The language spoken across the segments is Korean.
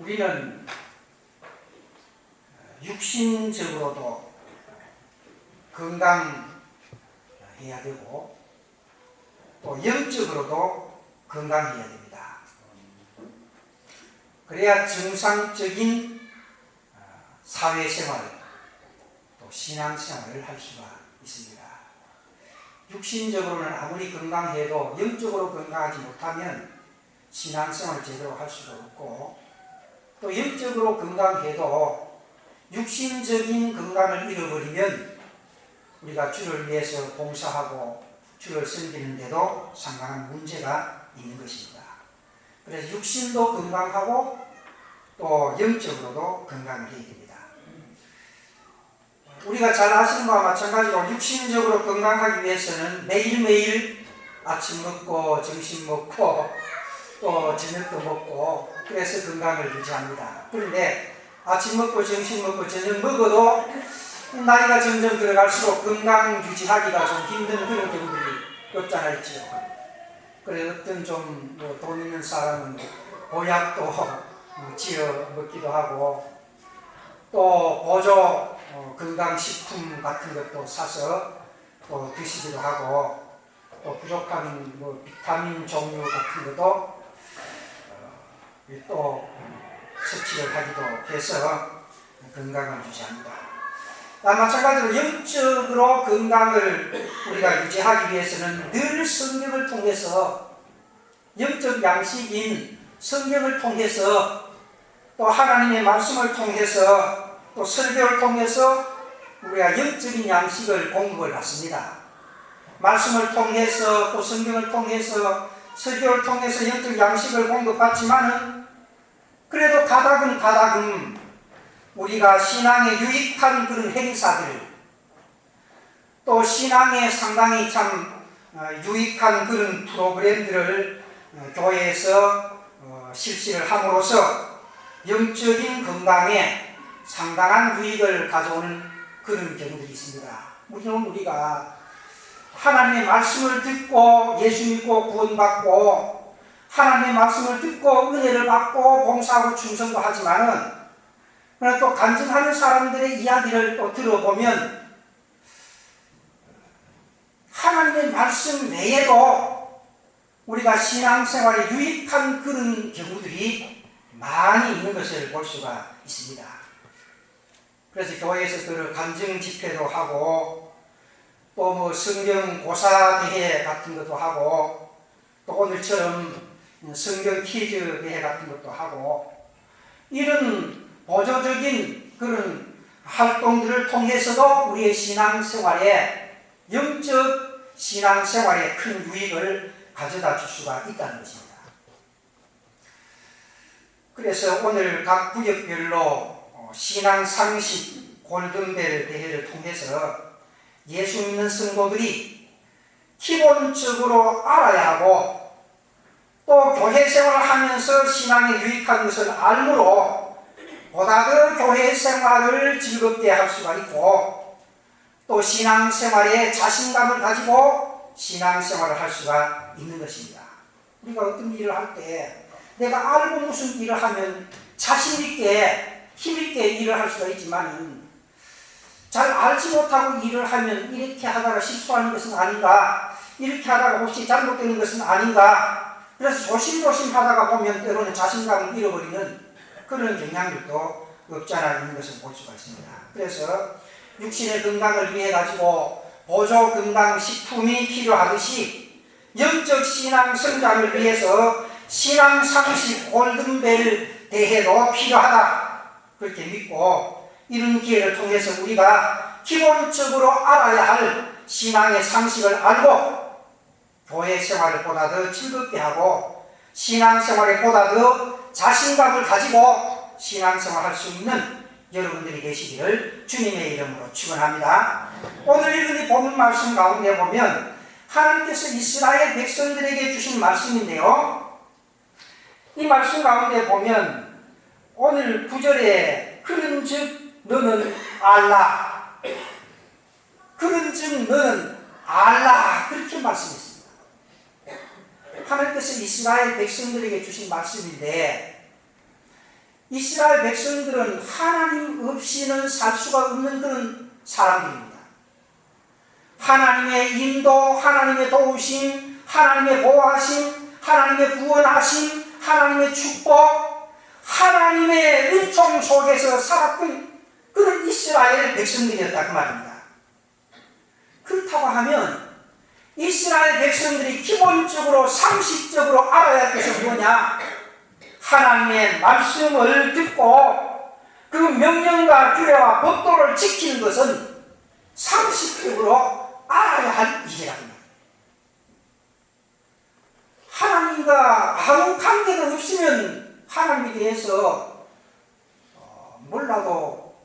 우리는 육신적으로도 건강해야 되고 또 영적으로도 건강해야 됩니다. 그래야 정상적인 사회생활 또 신앙생활을 할 수가 있습니다. 육신적으로는 아무리 건강해도 영적으로 건강하지 못하면 신앙생활을 제대로 할 수가 없고, 또 영적으로 건강해도 육신적인 건강을 잃어버리면 우리가 주를 위해서 봉사하고 주를 섬기는데도 상당한 문제가 있는 것입니다. 그래서 육신도 건강하고 또 영적으로도 건강을 해야 됩니다. 우리가 잘 아시는 것과 마찬가지로 육신적으로 건강하기 위해서는 매일매일 아침 먹고 점심 먹고 또 저녁도 먹고 그래서 건강을 유지합니다. 그런데 아침 먹고 점심 먹고 저녁 먹어도 나이가 점점 들어갈수록 건강 유지하기가 좀 힘든 그런 경우들이 없잖아 있죠. 그래서 어떤 좀 돈 있는 사람은 보약도 지어 먹기도 하고 또 보조 건강식품 같은 것도 사서 또 드시기도 하고 또 부족한 비타민 종류 같은 것도 또 섭취를 하기도 해서 건강을 유지합니다. 마찬가지로 영적으로 건강을 우리가 유지하기 위해서는 늘 성경을 통해서 영적 양식인 성경을 통해서 또 하나님의 말씀을 통해서 또 설교를 통해서 우리가 영적인 양식을 공급을 받습니다. 말씀을 통해서 또 성경을 통해서 설교를 통해서 영적 양식을 공급받지만은 그래도 가다금 우리가 신앙에 유익한 그런 행사들 또 신앙에 상당히 참 유익한 그런 프로그램들을 교회에서 실시를 함으로써 영적인 건강에 상당한 유익을 가져오는 그런 경우들이 있습니다. 물론 우리가 하나님의 말씀을 듣고 예수 믿고 구원받고 하나님의 말씀을 듣고 은혜를 받고 봉사하고 충성도 하지만은 또 간증하는 사람들의 이야기를 또 들어보면 하나님의 말씀 외에도 우리가 신앙생활에 유익한 그런 경우들이 많이 있는 것을 볼 수가 있습니다. 그래서 교회에서 그 간증 집회도 하고 또 성경 고사 대회 같은 것도 하고 또 오늘처럼 성경 퀴즈 대회 같은 것도 하고 이런 보조적인 그런 활동들을 통해서도 우리의 신앙생활에 영적 신앙생활에 큰 유익을 가져다 줄 수가 있다는 것입니다. 그래서 오늘 각 구역별로 신앙상식 골든벨 대회를 통해서 예수 믿는 성도들이 기본적으로 알아야 하고 또 교회 생활을 하면서 신앙에 유익한 것을 알므로 보다 더 교회 생활을 즐겁게 할 수가 있고 또 신앙생활에 자신감을 가지고 신앙생활을 할 수가 있는 것입니다. 우리가 어떤 일을 할 때 내가 알고 무슨 일을 하면 자신있게 힘있게 일을 할 수가 있지만 잘 알지 못하고 일을 하면 이렇게 하다가 실수하는 것은 아닌가, 이렇게 하다가 혹시 잘못되는 것은 아닌가, 그래서 조심조심 하다가 보면 때로는 자신감을 잃어버리는 그런 경향들도 없지 않아 있는 것을 볼 수가 있습니다. 그래서 육신의 건강을 위해 가지고 보조 건강식품이 필요하듯이 영적 신앙 성장을 위해서 신앙상식 골든벨 대회도 필요하다 그렇게 믿고 이런 기회를 통해서 우리가 기본적으로 알아야 할 신앙의 상식을 알고 교회 생활을 보다 더 즐겁게 하고 신앙생활에 보다 더 자신감을 가지고 신앙생활을 할 수 있는 여러분들이 되시기를 주님의 이름으로 축원합니다. 오늘 읽은 이 본문 말씀 가운데 보면 하나님께서 이스라엘 백성들에게 주신 말씀인데요. 이 말씀 가운데 보면 오늘 9절에 그런즉 너는 알라, 그런즉 너는 알라 그렇게 말씀했습니다. 하나님께서 이스라엘 백성들에게 주신 말씀인데 이스라엘 백성들은 하나님 없이는 살 수가 없는 그런 사람들입니다. 하나님의 인도, 하나님의 도우심, 하나님의 보호하심, 하나님의 구원하심, 하나님의 축복, 하나님의 은총 속에서 살았던 그런 이스라엘 백성들이었다 그 말입니다. 그렇다고 하면 이스라엘 백성들이 기본적으로 상식적으로 알아야 할 것은 뭐냐? 하나님의 말씀을 듣고 그 명령과 규례와 법도를 지키는 것은 상식적으로 알아야 할 일이랍니다. 하나님과 아무 관계가 없으면 하나님에 대해서 몰라도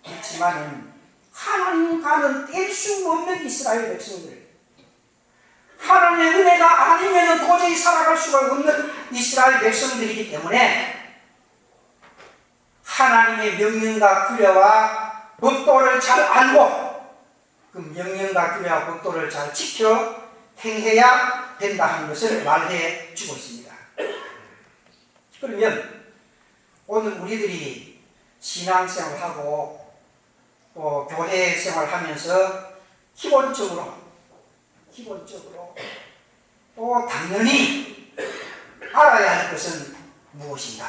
그렇지만 하나님과는 뗄 수 없는 이스라엘 백성들, 하나님의 은혜가 아니면 도저히 살아갈 수가 없는 이스라엘 백성들이기 때문에 하나님의 명령과 규례와 법도를 잘 알고 그 명령과 규례와 법도를 잘 지켜 행해야 된다 하는 것을 말해 주고 있습니다. 그러면 오늘 우리들이 신앙생활하고 또 교회 생활하면서 기본적으로 또 당연히 알아야 할 것은 무엇인가?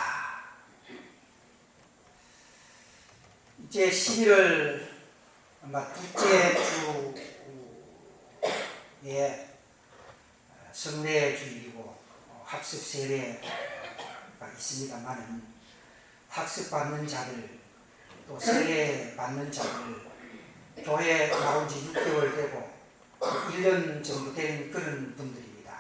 이제 11월 아마 둘째 주에 성례 주일이고 학습 세례가 있습니다만은 학습 받는 자들 또 세례 받는 자들 교회 나온 지 6개월 되고 1년 정도 된 그런 분들입니다.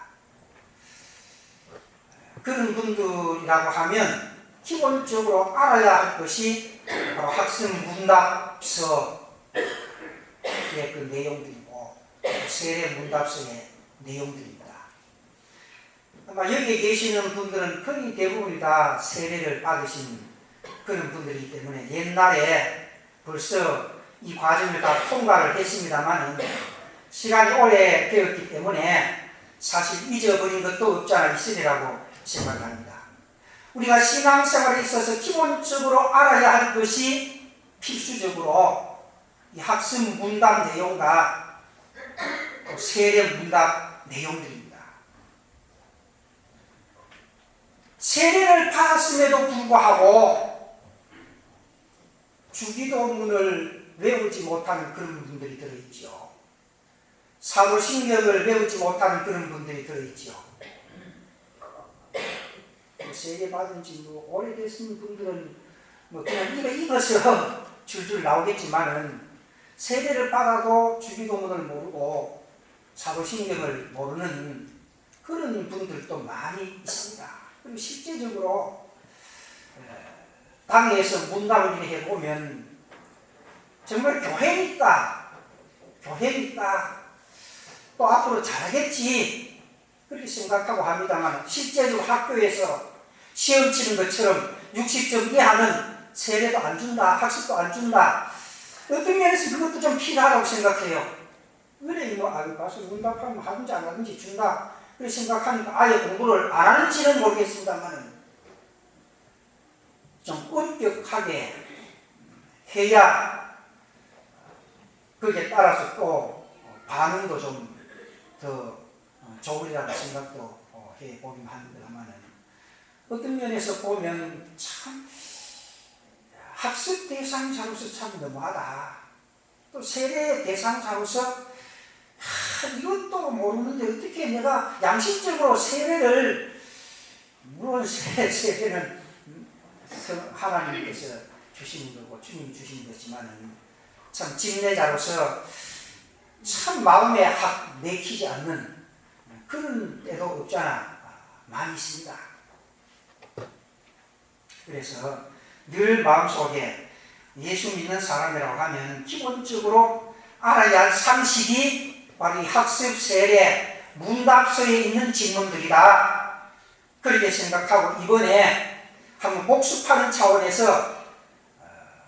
그런 분들이라고 하면 기본적으로 알아야 할 것이 바로 학습 문답서의 그 내용들이고 세례 문답서의 내용들입니다. 아마 여기 계시는 분들은 거의 대부분이 다 세례를 받으신 그런 분들이기 때문에 옛날에 벌써 이 과정을 다 통과를 했습니다만 시간이 오래 되었기 때문에 사실 잊어버린 것도 없지 않아 있으리라고 생각합니다. 우리가 신앙생활에 있어서 기본적으로 알아야 할 것이 필수적으로 이 학습 문답 내용과 또 세례 문답 내용들입니다. 세례를 받았음에도 불구하고 주기도문을 외우지 못하는 그런 분들이 들어있죠. 사도신경을 외우지 못하는 그런 분들이 들어있죠. 세례 받은 지 오래되신 분들은 그냥 익어서 줄줄 나오겠지만은 세례를 받아도 주기도문을 모르고 사도신경을 모르는 그런 분들도 많이 있습니다. 그리고 실제적으로 당에서 문답을 해보면 정말 교회니까 또 앞으로 잘하겠지 그렇게 생각하고 합니다만 실제로 학교에서 시험 치는 것처럼 60점 이하는 세례도 안 준다, 학습도 안 준다. 어떤 면에서 그것도 좀 필요하다고 생각해요. 왜 가서 문답하면 하든지 안 하든지 준다 그렇게 생각하니까 아예 공부를 안 하는지는 모르겠습니다만 좀 엄격하게 해야 거기에 따라서 또 반응도 좀 더 좋으리라는 생각도 해보긴 합니다만 어떤 면에서 보면 참 학습 대상자로서 참 너무하다. 또 세례 대상자로서 이것도 모르는데 어떻게 내가 양심적으로 세례를 물론 세례는 하나님께서 주시는 거고 주님이 주시는 거지만 참 집례자로서 참 마음에 확 내키지 않는 그런 때도 없지 않아 많이 있습니다. 그래서 늘 마음속에 예수 믿는 사람이라고 하면 기본적으로 알아야 할 상식이 바로 이 학습, 세례, 문답서에 있는 질문들이다. 그렇게 생각하고 이번에 한번 복습하는 차원에서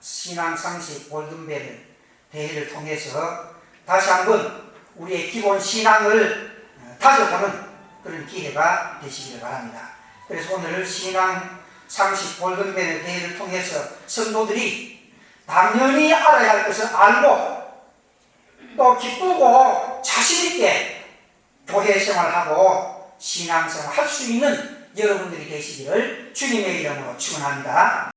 신앙상식 골든벨 대회를 통해서 다시 한번 우리의 기본 신앙을 다져보는 그런 기회가 되시기를 바랍니다. 그래서 오늘 신앙 상식 골든벨 대회를 통해서 성도들이 당연히 알아야 할 것을 알고 또 기쁘고 자신있게 교회 생활하고 신앙생활 할 수 있는 여러분들이 되시기를 주님의 이름으로 축원합니다.